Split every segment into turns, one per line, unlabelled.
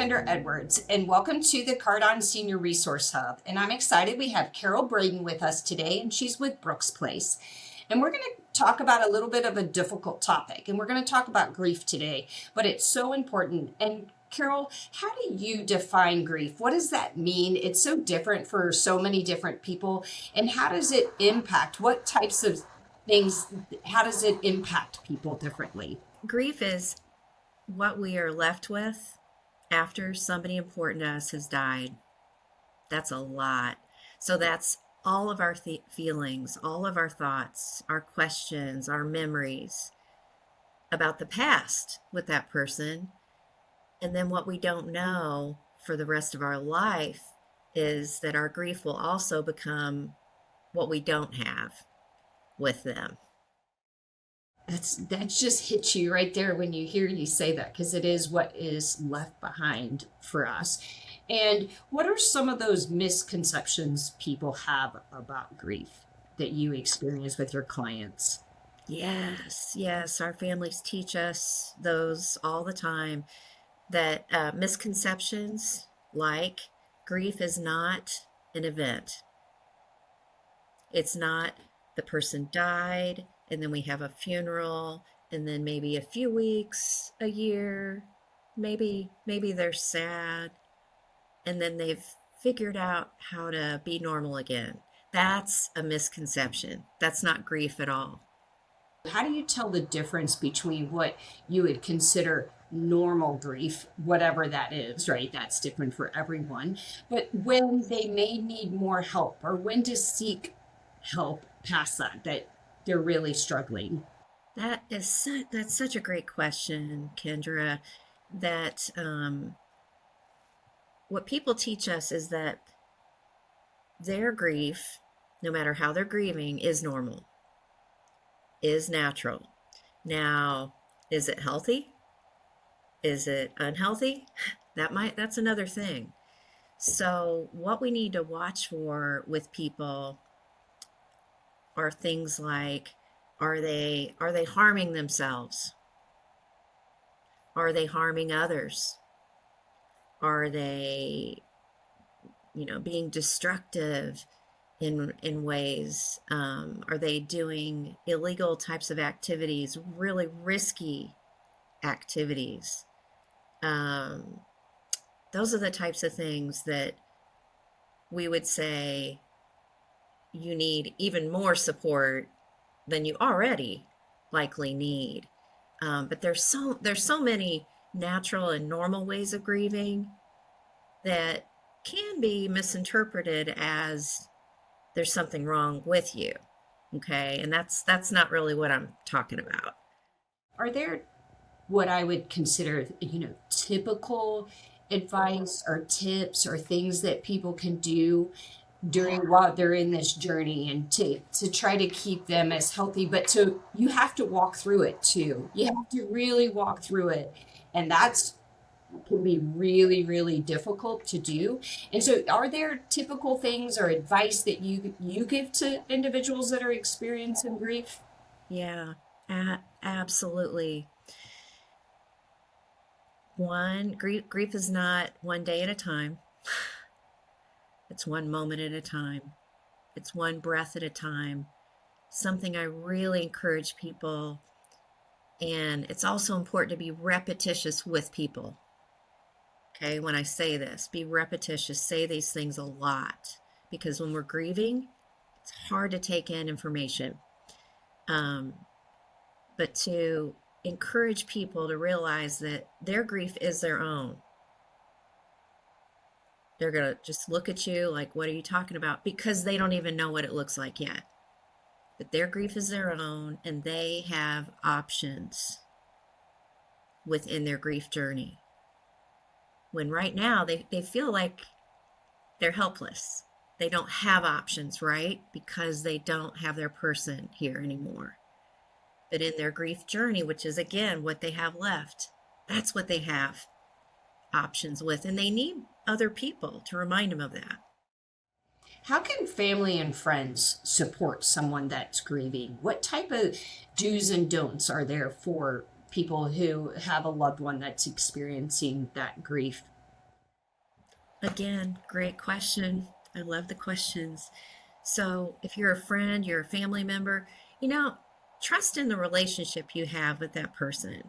Kendra Edwards, and welcome to the CarDon Senior Resource Hub. And I'm excited we have Carol Braden with us today, and she's with Brooks Place. And we're going to talk about a little bit of a difficult topic, and we're going to talk about grief today, but it's so important. And Carol, how do you define grief? What does that mean? It's so different for so many different people. And how does it impact? What types of things, how does it impact people differently?
Grief is what we are left with after somebody important to us has died. That's a lot. So that's all of our feelings, all of our thoughts, our questions, our memories about the past with that person. And then what we don't know for the rest of our life is that our grief will also become what we don't have with them.
That just hits you right there when you hear you say that, because it is what is left behind for us. And what are some of those misconceptions people have about grief that you experience with your clients?
Yes, our families teach us those all the time, that misconceptions like grief is not an event. It's not the person died, and then we have a funeral, and then maybe a few weeks, a year, maybe they're sad, and then they've figured out how to be normal again. That's a misconception. That's not grief at all.
How do you tell the difference between what you would consider normal grief, whatever that is, right? That's different for everyone. But when they may need more help, or when to seek help past that they're really struggling?
That's such a great question, Kendra. That what people teach us is that their grief, no matter how they're grieving, is normal, is natural. Now, is it healthy? Is it unhealthy? That's another thing. So what we need to watch for with people are things like, are they harming themselves? Are they harming others? Are they, being destructive in ways? Are they doing illegal types of activities, really risky activities? Those are the types of things that we would say you need even more support than you already likely need. But there's so many natural and normal ways of grieving that can be misinterpreted as there's something wrong with you. Okay, and that's not really what I'm talking about.
Are there what I would consider, typical advice or tips or things that people can do while they're in this journey, and to try to keep them as healthy, but you have to walk through it too. You have to really walk through it. And that's can be really, really difficult to do. And so are there typical things or advice that you give to individuals that are experiencing grief?
Yeah, absolutely. Grief is not one day at a time. It's one moment at a time. It's one breath at a time. Something I really encourage people, and it's also important to be repetitious with people. Okay, when I say this, be repetitious, say these things a lot, because when we're grieving, it's hard to take in information. But to encourage people to realize that their grief is their own. They're going to just look at you like, what are you talking about? Because they don't even know what it looks like yet. But their grief is their own, and they have options within their grief journey. When right now they feel like they're helpless. They don't have options, right? Because they don't have their person here anymore. But in their grief journey, which is again what they have left, that's what they have options with, and they need other people to remind them of that.
How can family and friends support someone that's grieving? What type of do's and don'ts are there for people who have a loved one that's experiencing that grief?
Again, great question. I love the questions. So, if you're a friend, you're a family member, you know, trust in the relationship you have with that person.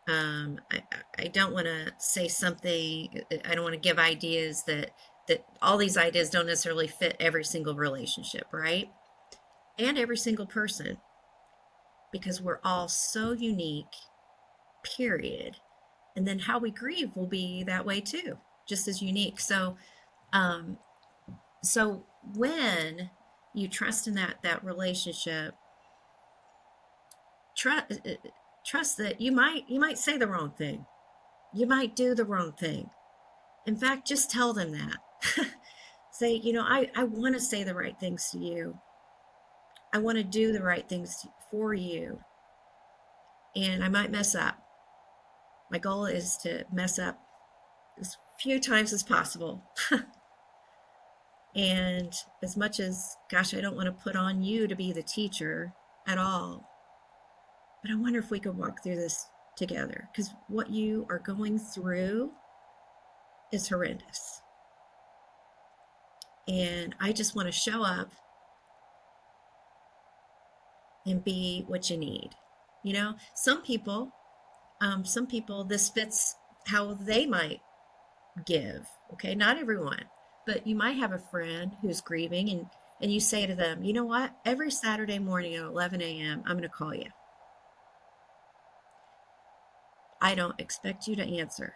I don't want to say something, I don't want to give ideas that all these ideas don't necessarily fit every single relationship, right? And every single person, because we're all so unique, period. And then how we grieve will be that way too, just as unique. Um, so when you trust in that relationship, trust trust that you might say the wrong thing, you might do the wrong thing. In fact, just tell them that. Say, I want to say the right things to you. I want to do the right things for you. And I might mess up. My goal is to mess up as few times as possible. And as much as, gosh, I don't want to put on you to be the teacher at all, but I wonder if we could walk through this together, because what you are going through is horrendous. And I just want to show up and be what you need. Some people, this fits how they might give. Okay, not everyone, but you might have a friend who's grieving, and you say to them, you know what? Every Saturday morning at 11 a.m., I'm going to call you. I don't expect you to answer.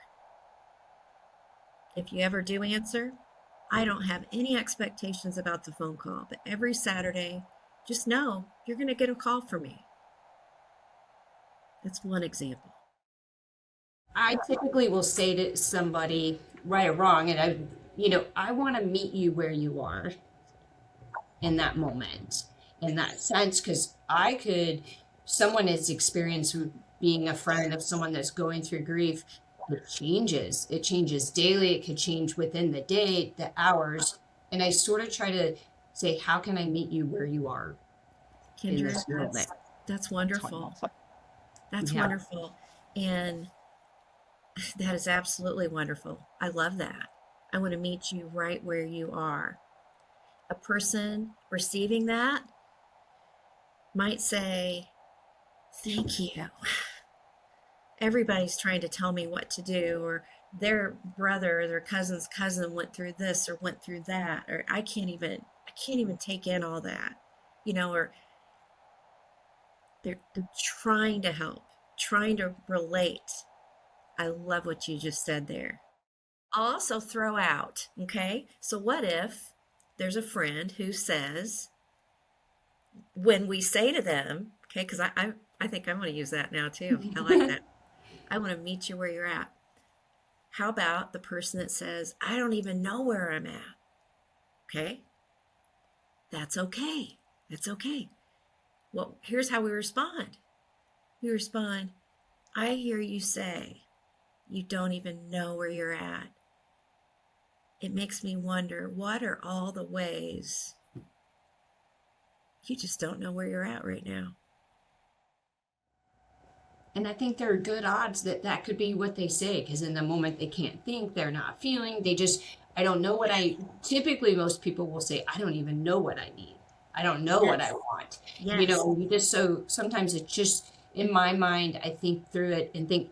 If you ever do answer, I don't have any expectations about the phone call, but every Saturday, just know you're going to get a call from me. That's one example.
I typically will say to somebody, right or wrong, and I want to meet you where you are in that moment, in that sense, because someone is experienced being a friend of someone that's going through grief. It changes daily. It could change within the day, the hours. And I sort of try to say, how can I meet you where you are in
Kendra,
this moment?
that's wonderful. That's
Yeah.
wonderful. And that is absolutely wonderful. I love that. I want to meet you right where you are. A person receiving that might say, thank you. Everybody's trying to tell me what to do, or their brother or their cousin's cousin went through this or went through that, or I can't even take in all that, or they're trying to help, trying to relate. I love what you just said there. I'll also throw out, okay, so what if there's a friend who says, when we say to them, okay, because I think I'm going to use that now too. I like that. I want to meet you where you're at. How about the person that says, I don't even know where I'm at? Okay, that's okay. That's okay. Well, here's how we respond. We respond, I hear you say you don't even know where you're at. It makes me wonder, what are all the ways you just don't know where you're at right now?
And I think there are good odds that that could be what they say, because in the moment they can't think, they're not feeling, I don't know typically most people will say, I don't even know what I need. I don't know what I
Yes.
want.
Yes.
You just, so sometimes it's just, in my mind, I think through it and think,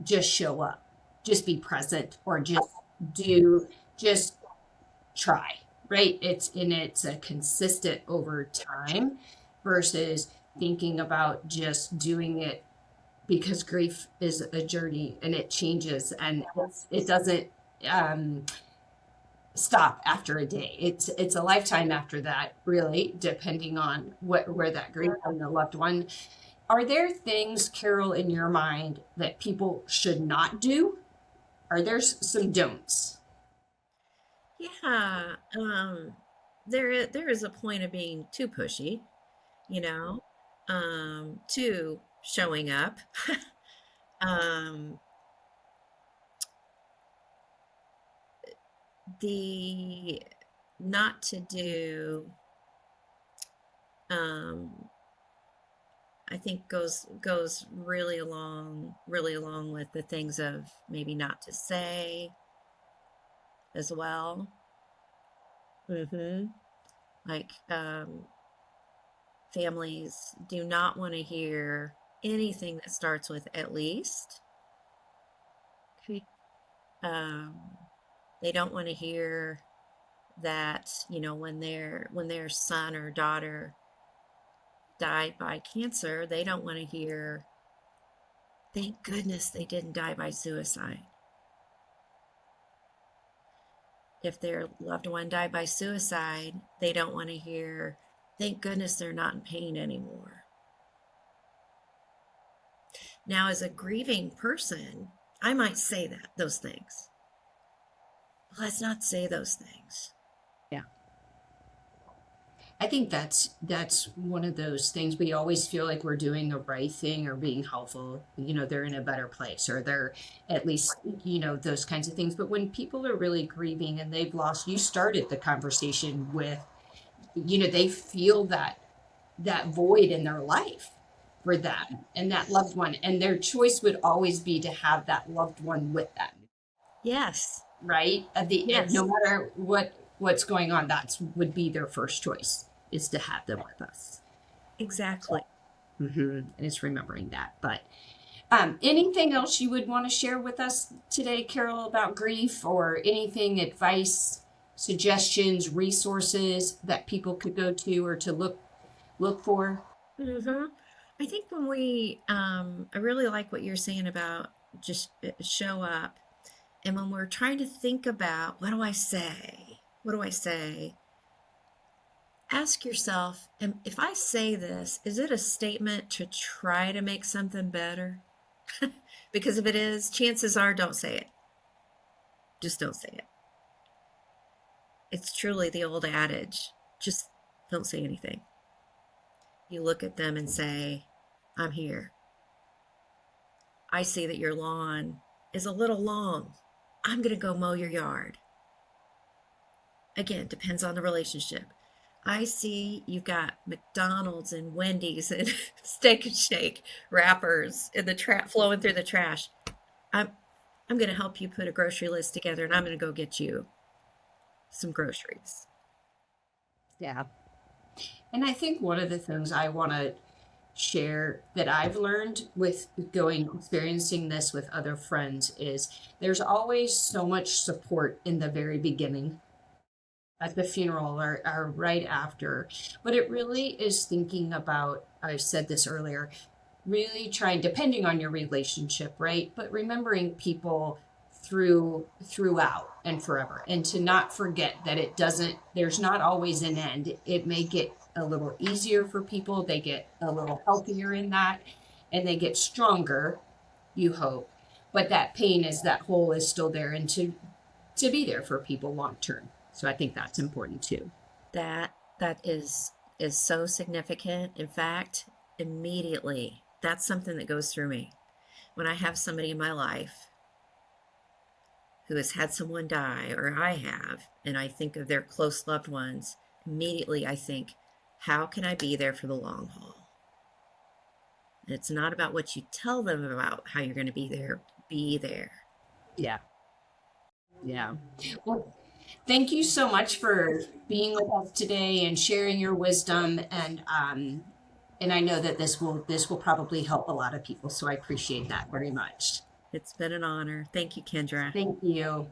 just show up, just be present, or do, just try, right? It's a consistent over time versus thinking about just doing it, because grief is a journey and it changes, and it doesn't um, stop after a day. It's a lifetime after that, really, depending on where that grief from the loved one. Are there things, Carol, in your mind that people should not do? Are there some don'ts?
Yeah. There is a point of being too pushy, you know, to showing up. um, the not to do, um, I think goes really along with the things of maybe not to say, as well. Like, families do not want to hear anything that starts with at least. Okay. They don't want to hear that, when their son or daughter died by cancer, they don't want to hear, thank goodness they didn't die by suicide. If their loved one died by suicide, they don't want to hear, thank goodness they're not in pain anymore. Now, as a grieving person, I might say those things. Let's not say those things.
Yeah. I think that's one of those things. We always feel like we're doing the right thing or being helpful. They're in a better place, or they're at least, those kinds of things. But when people are really grieving and they've lost, you started the conversation with, they feel that void in their life for them and that loved one, and their choice would always be to have that loved one with them.
Yes.
Right? At the
Yes.
end, no matter what's going on, that would be their first choice, is to have them with us.
Exactly.
And it's remembering that. But anything else you would want to share with us today, Carol, about grief, or anything, advice, suggestions, resources that people could go to or to look for?
I think when I really like what you're saying about just show up. And when we're trying to think about, what do I say? What do I say? Ask yourself, if I say this, is it a statement to try to make something better? Because if it is, chances are, don't say it. Just don't say it. It's truly the old adage, just don't say anything. You look at them and say, I'm here. I see that your lawn is a little long. I'm going to go mow your yard. Again, depends on the relationship. I see you've got McDonald's and Wendy's and Steak and Shake wrappers in the flowing through the trash. I'm going to help you put a grocery list together, and I'm going to go get you some groceries.
Yeah. And I think one of the things I want to share that I've learned with experiencing this with other friends is there's always so much support in the very beginning at the funeral or right after. But it really is thinking about, I said this earlier, really trying, depending on your relationship, right? But remembering people throughout and forever, and to not forget that there's not always an end. It may get a little easier for people. They get a little healthier in that, and they get stronger, you hope. But that pain that hole is still there, and to be there for people long term. So I think that's important too.
That is so significant. In fact, immediately, that's something that goes through me. When I have somebody in my life who has had someone die, or I have, and I think of their close loved ones, immediately I think, how can I be there for the long haul? And it's not about what you tell them about how you're going to be there. Be there.
Yeah. Yeah. Well, thank you so much for being with us today and sharing your wisdom. And I know that this will probably help a lot of people. So I appreciate that very much.
It's been an honor. Thank you, Kendra.
Thank you.